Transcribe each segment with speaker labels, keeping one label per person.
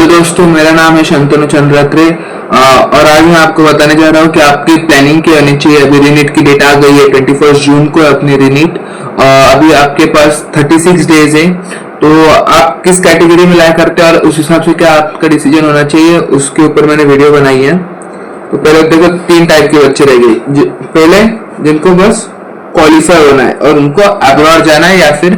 Speaker 1: Hello दोस्तों, मेरा नाम है शंतनु चंद्रात्रे और आज मैं आपको बताने जा रहा हूँ कि आपकी प्लानिंग क्या होनी चाहिए। अभी रीनीट की डेट आ गई है 21 जून को अपनी रीनीट। अभी आपके पास 36 डेज है, तो आप किस कैटेगरी में लाया करते हैं और उस हिसाब से क्या आपका डिसीजन होना चाहिए, उसके ऊपर मैंने वीडियो बनाई है। तो पहले देखो, 3 टाइप के बच्चे रह गए। पहले जिनको बस क्वालिफाई होना है और उनको अब्रॉड जाना है या फिर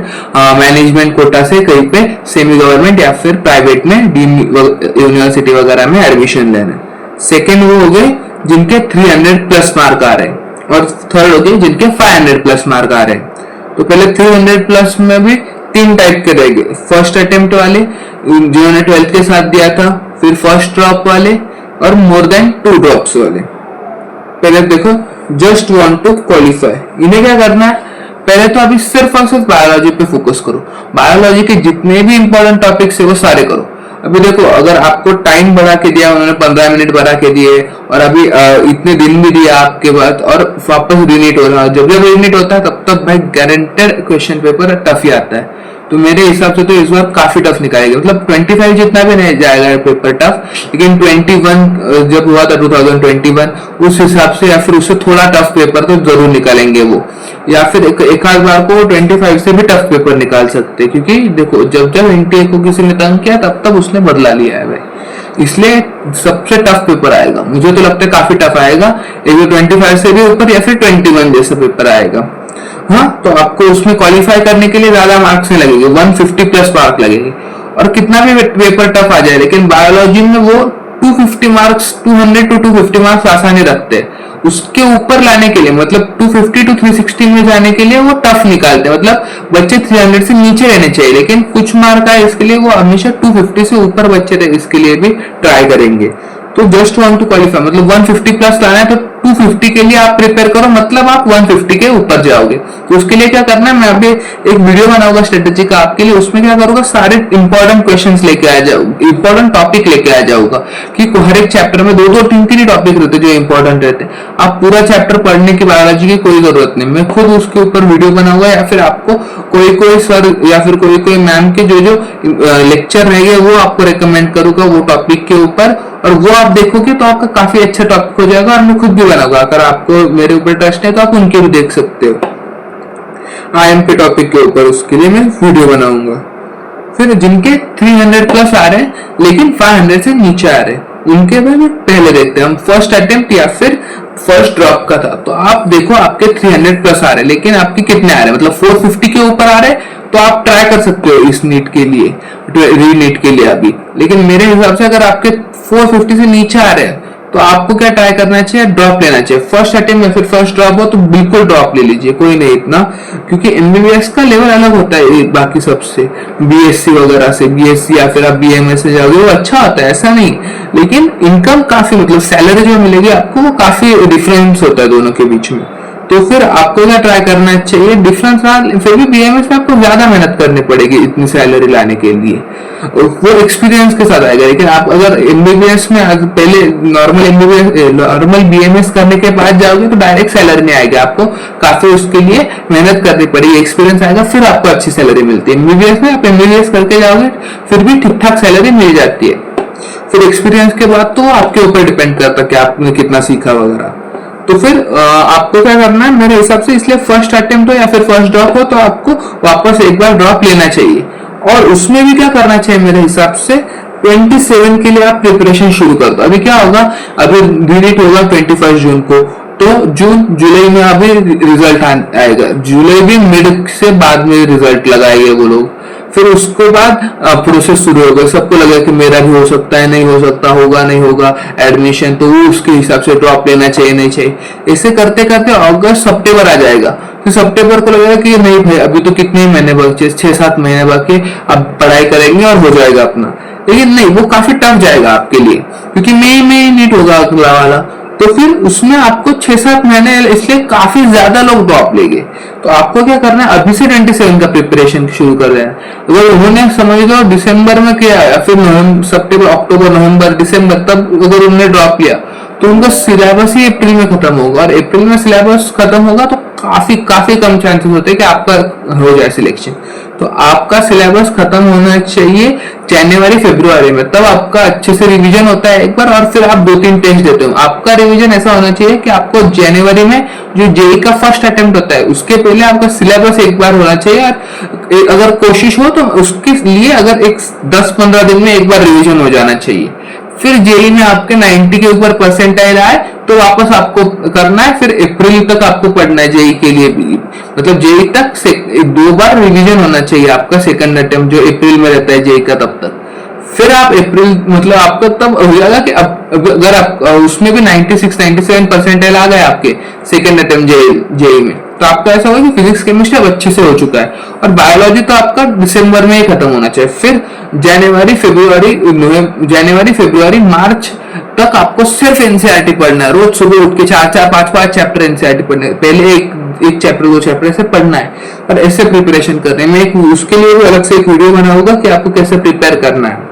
Speaker 1: मैनेजमेंट कोटा से कहीं पे सेमी गवर्नमेंट या फिर प्राइवेट में डीम यूनिवर्सिटी वगैरह में एडमिशन लेना है। सेकेंड वो हो गए जिनके 300 प्लस मार्क आ रहे हैं और थर्ड हो गए जिनके 500 प्लस मार्क आ रहे हैं। तो पहले 300 प्लस में भी 3 टाइप के रह गए। फर्स्ट अटेम्प्ट वाले जिन्होंने 12th के साथ दिया था, फिर फर्स्ट ड्रॉप वाले और मोर देन 2 ड्रॉप्स वाले। पहले देखो, जस्ट वांट टू क्वालिफाई, इन्हें क्या करना है, पहले तो अभी सिर्फ और सिर्फ बायोलॉजी पे फोकस करो। बायोलॉजी के जितने भी इंपॉर्टेंट टॉपिक्स है वो सारे करो। अभी देखो, अगर आपको टाइम बढ़ा के दिया, उन्होंने 15 मिनट बढ़ा के दिए और अभी इतने दिन भी दिया आपके बाद और वापस रीनीट हो रहा है। जब जब रीनीट होता है तब तक भाई गारंटेड क्वेश्चन पेपर टफ ही आता है। तो मेरे हिसाब से तो इस बार काफी टफ निकालेगा, मतलब 25 जितना भी नहीं जाएगा पेपर टफ, लेकिन 21 जब हुआ था 2021 उस हिसाब से या फिर उससे थोड़ा टफ पेपर तो जरूर निकालेंगे वो, या फिर एक आध बार को 25 से भी टफ पेपर निकाल सकते, क्योंकि देखो जब जब एनटीए को किसी ने तंग किया तब तब उसने बदला लिया है भाई। इसलिए सबसे टफ पेपर आएगा, मुझे तो लगता है काफी टफ आएगा, एक 25 से भी ऊपर या फिर 21 जैसा पेपर आएगा। हाँ, तो आपको उसमें क्वालिफाई करने के लिए ज्यादा मार्क्स नहीं लगेंगे, 150 प्लस मार्क लगेंगे और कितना भी पेपर टफ आ जाए, लेकिन बायोलॉजी में वो 250 मार्क्स 200 to 250 मार्क्स आसानी रखते हैं। उसके ऊपर लाने के लिए, मतलब 250 to 360 में जाने के लिए वो टफ निकालते हैं, मतलब बच्चे 300 से नीचे रहने चाहिए, लेकिन कुछ मार्क आए इसके लिए वो हमेशा 250 से ऊपर बच्चे इसके लिए भी ट्राई करेंगे। तो जस्ट वांट टू क्वालिफाई मतलब 150 प्लस लाना है, तो 250 के लिए आप प्रिपेयर करो, मतलब आप 150 के ऊपर जाओगे। तो उसके लिए क्या करना है, मैं अभी एक वीडियो बनाऊंगा स्ट्रेटेजी का आपके लिए, उसमें क्या करूंगा, सारे इंपॉर्टेंट क्वेश्चंस लेके आ जाऊंगा, इंपॉर्टेंट टॉपिक लेके आ जाऊंगा कि हर एक चैप्टर में 2-2 3-3 टॉपिक रहते जो इंपॉर्टेंट रहते हैं। आप पूरा चैप्टर पढ़ने की बायोलॉजी की कोई जरूरत नहीं, मैं खुद उसके ऊपर वीडियो बनाऊंगा, या फिर आपको कोई सर या फिर कोई मैम के जो लेक्चर रहेंगे वो आपको रिकमेंड करूंगा वो टॉपिक के ऊपर, और वो आप देखोगे तो आपका काफी अच्छा टॉपिक हो जाएगा। और मैं खुद भी बनाऊंगा, अगर आपको मेरे ऊपर ट्रस्ट है तो आप उनके भी देख सकते हो आईएमपी टॉपिक के ऊपर, उसके लिए मैं वीडियो बनाऊंगा। फिर जिनके 300 प्लस आ रहे हैं लेकिन 500 से नीचे आ रहे हैं, उनके बारे में पहले देखते हैं हम। फर्स्ट अटेम्प्ट या फिर फर्स्ट ड्रॉप का था, तो आप देखो आपके 300 प्लस आ रहे हैं, लेकिन आपके कितने आ रहे हैं, मतलब 450 के ऊपर आ रहे हैं, तो आप ट्राई कर सकते हो इस नीट के लिए, रीनीट के लिए अभी। लेकिन मेरे हिसाब से अगर आपके 450 से नीचे आ रहे हैं तो आपको क्या ट्राई करना चाहिए, ड्रॉप लेना चाहिए। फर्स्ट अटेम्प्ट या फिर फर्स्ट ड्रॉप हो तो बिल्कुल ड्रॉप ले लीजिए, कोई नहीं इतना, क्योंकि एमबीबीएस का लेवल अलग होता है बाकी सबसे, बीएससी वगैरह से। बीएससी या फिर आप बीएमएस से जाओगे वो अच्छा होता है, ऐसा नहीं, लेकिन इनकम काफी, मतलब सैलरी जो मिलेगी आपको वो काफी डिफरेंस होता है दोनों के बीच में। तो फिर आपको क्या ट्राई करना चाहिए, डिफरेंस फिर भी बीएमएस में आपको ज्यादा मेहनत करनी पड़ेगी इतनी सैलरी लाने के लिए, वो एक्सपीरियंस के साथ आएगा। लेकिन आप अगर एमबीबीएस में पहले नॉर्मल बीएमएस करने के बाद जाओगे तो डायरेक्ट सैलरी नहीं आएगी, आपको काफी उसके लिए मेहनत करनी पड़ेगी, एक्सपीरियंस आएगा, फिर आपको अच्छी सैलरी मिलती है। एमबीबीएस में आप एमबीबीएस करके जाओगे फिर भी ठीक ठाक सैलरी मिल जाती है, फिर एक्सपीरियंस के बाद तो आपके ऊपर डिपेंड करता है कि आपने कितना सीखा वगैरह। तो फिर आपको क्या करना है मेरे हिसाब से, इसलिए फर्स्ट अटेम्प्ट हो या फिर फर्स्ट ड्रॉप हो तो आपको वापस एक बार ड्रॉप लेना चाहिए। और उसमें भी क्या करना चाहिए मेरे हिसाब से, 27 के लिए आप प्रिपरेशन शुरू कर दो। अभी क्या होगा, अभी रीनीट होगा 21 जून को, तो जून जुलाई में अभी रिजल्ट आएगा, जुलाई भी मिड से बाद में रिजल्ट लगाएंगे वो लोग, फिर उसके बाद प्रोसेस शुरू होगा। सबको लगा कि मेरा भी हो सकता है, नहीं हो सकता, होगा नहीं होगा एडमिशन, तो वो उसके हिसाब से ड्रॉप लेना चाहिए नहीं चाहिए। ऐसे करते करते अगस्त सितंबर आ जाएगा, फिर सितंबर को लगेगा कि नहीं भाई अभी तो कितने महीने बाकी, 6-7 महीने बाकी, अब पढ़ाई करेंगे और हो जाएगा अपना। लेकिन नहीं, वो काफी टफ जाएगा आपके लिए, क्योंकि मई में नीट होगा अगला वाला, तो फिर उसमें आपको 6-7 महीने, इसलिए काफी ज्यादा लोग ड्रॉप लेंगे। तो आपको क्या करना है, अभी से 27 का प्रिपरेशन शुरू कर रहे हैं। अगर उन्होंने समझ लो दिसंबर में किया या फिर सितंबर, अक्टूबर, नवंबर, दिसंबर, तब अगर उन्होंने ड्रॉप लिया तो उनका सिलेबस ही अप्रैल में खत्म होगा, और अप्रैल में सिलेबस खत्म होगा तो काफी कम चांसेस होते हैं कि आपका हो जाए सिलेक्शन। तो आपका सिलेबस खत्म होना चाहिए जनवरी फरवरी में, तब आपका अच्छे से रिवीजन होता है एक बार, और फिर आप 2-3 टेस्ट देते हो। आपका रिवीजन ऐसा होना चाहिए कि आपको जनवरी में जो जेईई का फर्स्ट अटेम्प्ट होता है उसके पहले आपका सिलेबस एक बार होना चाहिए, और अगर कोशिश हो तो उसके लिए अगर एक 10-15 दिन में एक बार रिवीजन हो जाना चाहिए। फिर जेईई में आपके 90 के ऊपर परसेंटाइल आए तो वापस आपको करना है, फिर अप्रैल तक आपको पढ़ना है जेईई के लिए भी, मतलब जेईई तक 2 बार रिवीजन होना चाहिए आपका सेकंड अटेम्प्ट जो अप्रैल में रहता है जेईई का, तब तक फिर आप अप्रैल मतलब आपका तब हो जाएगा कि अब अगर आप उसमें भी 96-97 परसेंटाइल आ गए आपके सेकंड अटेम्प्ट जेईई में, तो आपका ऐसा होगा कि फिजिक्स केमिस्ट्री अब अच्छे से हो चुका है, और बायोलॉजी तो आपका दिसंबर में ही खत्म होना चाहिए। फिर जनवरी फरवरी मार्च तक आपको सिर्फ एनसीईआरटी पढ़ना है, रोज सुबह उठ के 4-4 5-5 चैप्टर एनसीईआरटी पढ़ने, पहले एक चैप्टर 2 चैप्टर ऐसे पढ़ना है और ऐसे प्रिपरेशन करना है। मैं उसके लिए भी अलग से एक वीडियो बनाऊंगा कि आपको कैसे प्रिपेयर करना है।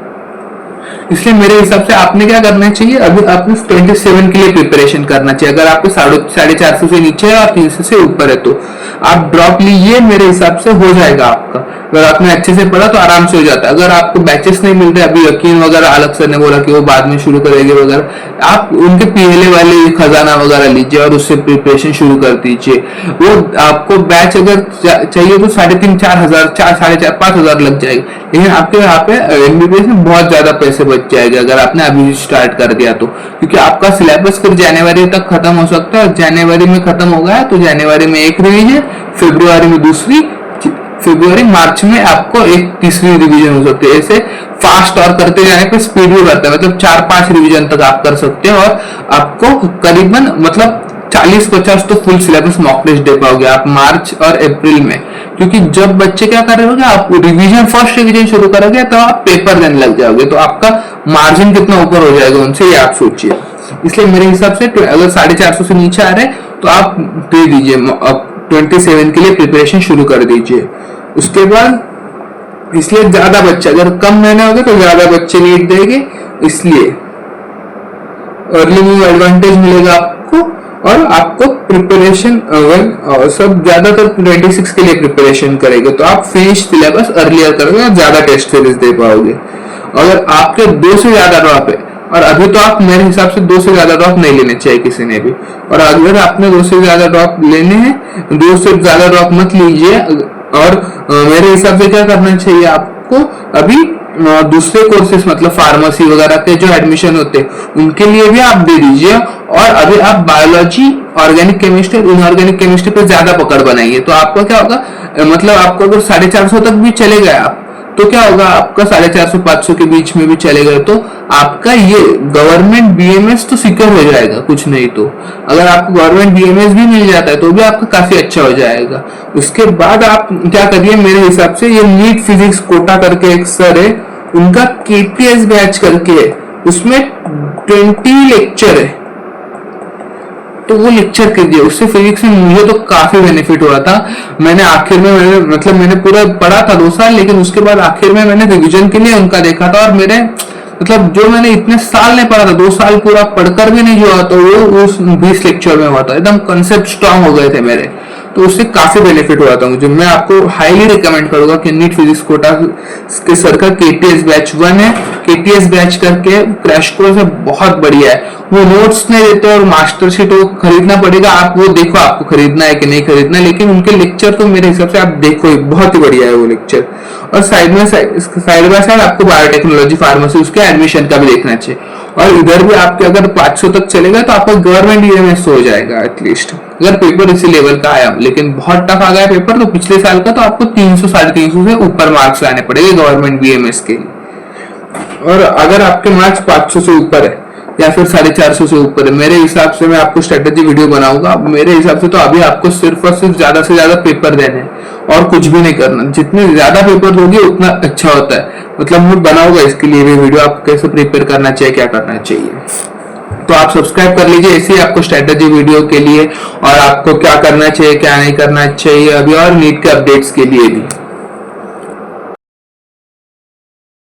Speaker 1: इसलिए मेरे हिसाब से आपने क्या करना चाहिए, अभी आपने 27 के लिए प्रिपरेशन करना चाहिए। अगर आपको 450 से नीचे है और 300 से ऊपर है तो आप ड्रॉप लीजिए, मेरे हिसाब से हो जाएगा आपका। अगर आपने अच्छे से पढ़ा तो आराम से हो जाता है। अगर आपको बैचेस नहीं मिल रहे, अभी यकीन वगैरह अलग सर ने बोला कि वो बाद में शुरू करेंगे वगैरह, आप उनके पहले वाले खजाना वगैरह लीजिए और उससे प्रिपरेशन शुरू कर दीजिए। वो आपको बैच अगर चाहिए तो 3,500-4 हजार 4-5 हजार लग जाएगी, लेकिन आपके यहाँ पे एमबीबीएस में बहुत ज्यादा पैसे बच जाएंगे अगर आपने अभी स्टार्ट कर दिया तो, क्योंकि आपका सिलेबस फिर जनवरी तक खत्म हो सकता है। और जनवरी में खत्म हो गया तो जनवरी में एक रिवीजन, फरवरी में दूसरी, फरवरी मार्च में आपको एक तीसरी रिवीजन हो सकती है। ऐसे फास्ट और करते जाने पे स्पीड भी बढ़ता है, मतलब 4-5 रिवीजन तक आप कर सकते हो और आपको करीबन मतलब 40-50 तो फुल सिलेबस मॉक टेस्ट दे पाओगे आप मार्च और अप्रैल में। क्योंकि जब बच्चे क्या कर रहे होंगे, आप फर्स्ट रिवीजन शुरू करोगे तो आप पेपर देने लग जाओगे, तो आपका मार्जिन कितना ऊपर हो जाएगा उनसे, ये आप सोचिए। इसलिए मेरे हिसाब से अगर 450 से नीचे आ रहे तो आप दे दीजिए, 27 के लिए प्रिपरेशन शुरू कर दीजिए। उसके बाद इसलिए ज्यादा बच्चे, अगर कम महीने हो गए तो ज्यादा बच्चे नीट देंगे, इसलिए अर्ली मूव एडवांटेज मिलेगा आपको। और आपको प्रिपरेशन सब ज्यादातर 26 के लिए प्रिपरेशन करेंगे तो आप फिनिश सिलेबस अर्लियर करोगे और ज्यादा टेस्ट सीरीज दे पाओगे। अगर आपके 2 से ज्यादा ड्रॉप है, और अभी तो आप मेरे हिसाब से 2 से ज्यादा ड्रॉप नहीं लेने चाहिए किसी ने भी, और अगर आपने 2 से ज्यादा ड्रॉप लेने हैं, 2 से ज्यादा ड्रॉप मत लीजिए। और मेरे हिसाब से क्या करना चाहिए आपको, अभी दूसरे कोर्सेस मतलब फार्मेसी वगैरह के जो एडमिशन होते हैं उनके लिए भी आप दे दीजिए। और अभी आप biology, organic chemistry, inorganic chemistry पे ज्यादा पकड़ बनाइए, तो आपका क्या होगा, मतलब आपको अगर 450 तक भी चले गए आप तो क्या होगा, आपका 450-500 के बीच में भी चले गए तो आपका ये गवर्नमेंट बीएमएस तो सिक्योर हो जाएगा। कुछ नहीं तो अगर आपको गवर्नमेंट बीएमएस भी मिल जाता है तो भी आपका काफी अच्छा हो जाएगा। उसके बाद आप क्या करिए, मेरे हिसाब से ये नीट फिजिक्स कोटा करके एक सर है, उनका केटीएस बैच करके है, उसमें 20 लेक्चर है, तो वो लेक्चर कीजिए। उससे फिजिक्स में मुझे तो काफी बेनिफिट हुआ था। मैंने आखिर में मैंने पूरा पढ़ा था 2 साल, लेकिन उसके बाद आखिर में मैंने रिवीजन के लिए उनका देखा था, और मेरे मतलब जो मैंने इतने साल नहीं पढ़ा था, 2 साल पूरा पढ़कर भी नहीं हुआ, तो वो उस 20 लेक्चर में हुआ था, एकदम कंसेप्ट स्ट्रांग हो गए थे मेरे, तो उससे काफी बेनिफिट हुआ था मुझे। मैं आपको हाईली रिकमेंड करूंगा कि नीट फिजिक्स कोटा के सर का केटीएस बैच 1 है, केटीएस बैच करके क्रैश कोर्स है, बहुत बढ़िया है। वो नोट्स नहीं देते और मास्टरशीट वो खरीदना पड़ेगा, आप वो देखो आपको खरीदना है कि नहीं खरीदना, लेकिन उनके लेक्चर तो मेरे हिसाब से आप देखो, बहुत ही बढ़िया है वो लेक्चर। और साइड बाय साइड आपको बायोटेक्नोलॉजी, फार्मेसी, उसके एडमिशन का भी देखना चाहिए। और इधर भी आपके अगर 500 तक चलेगा तो आपका गवर्नमेंट ईएमएस हो जाएगा एटलीस्ट, अगर पेपर इसी लेवल का आया। लेकिन बहुत टफ आ गया पेपर तो पिछले साल का, तो आपको 300-350 से ऊपर मार्क्स लाने पड़ेंगे गवर्नमेंट बीएमएस के लिए। और अगर आपके मार्क्स 500 से ऊपर है या फिर 450 से ऊपर है, मेरे हिसाब से मैं आपको स्ट्रेटेजी वीडियो बनाऊंगा। मेरे हिसाब से तो अभी आपको सिर्फ और सिर्फ ज्यादा से ज्यादा पेपर देने हैं और कुछ भी नहीं करना। जितने ज्यादा पेपर दोगे उतना अच्छा होता है। मतलब मैं बनाऊंगा इसके लिए भी वीडियो, आप कैसे प्रिपेयर करना चाहिए, क्या करना चाहिए। तो आप सब्सक्राइब कर लीजिए ऐसे ही आपको स्ट्रेटेजी वीडियो के लिए, और आपको क्या करना चाहिए क्या नहीं करना चाहिए अभी, और नीट के अपडेट्स के लिए भी।